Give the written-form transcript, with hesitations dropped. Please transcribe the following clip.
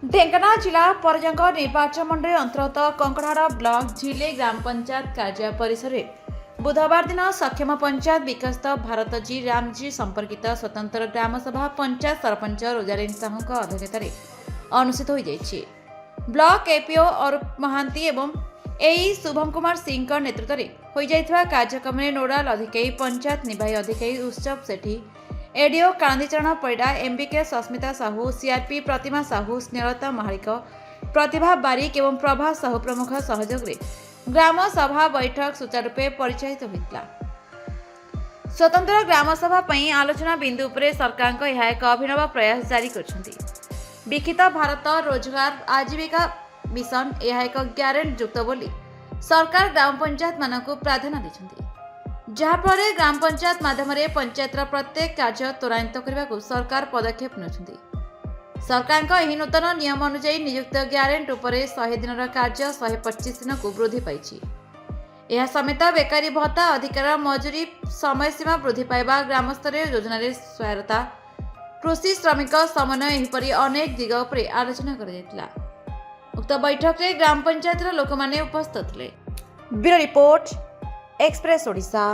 ढेंकानाल जिला परजंग निर्वाचन मंडल अंतर्गत कंकड़ाहाड़ ब्लॉक झिले ग्राम पंचायत कार्य परिसर में बुधवार दिन सक्षम पंचायत विकसित भारत जी रामजी संपर्कित स्वतंत्र ग्रामसभा पंचायत सरपंच रोजालीन साहू अध्यक्षतार अनुष्ठित हो जाइए। ब्लॉक एपीओ अरूप महांती एवं एई शुभम कुमार सिंह नेतृत्व में हो जाइଥିବା कार्यक्रम में नोडाल अधिकारी पंचायत निर्वाही अधिकारी Utsav Sethi ADO Kandicharan Parida MBK Sasmita Sahu CRP Pratima Sahu Snehalata Mahalik Pratibha Barik एवं प्रभा साहू प्रमुख सहयोग में ग्राम सभा बैठक सुचारूपे परिचालित होता। स्वतंत्र ग्राम सभा पई आलोचना बिंदु उपरे सरकार यह एक अभिनव प्रयास जारी करछंती। विकसित भारत रोजगार आजीविका मिशन यह एक ग्यारंटी युक्त बोली सरकार ग्राम पंचायत मानक प्राधान्य देछंती, जहाँफल ग्राम पंचायत माध्यम पंचायतर प्रत्येक कार्य त्वरान्वित करने को सरकार पदक्षेप नेउछंती। सरकार यह नूतन नियम अनुसार नियुक्त ग्यारंटी उपर 100 दिन कार्य 125 दिन को वृद्धि पाई। यह समेत बेकारी भत्ता अधिकार मजूरी समय सीमा वृद्धि पाइबा ग्राम स्तरीय योजना सहायता कृषि श्रमिक समन्वय एहिपरि अनेक दिग उपर आलोचना करा। उक्त बैठक में ग्राम पंचायत लोक माने उपस्थित थे। Bureau report express Odisha.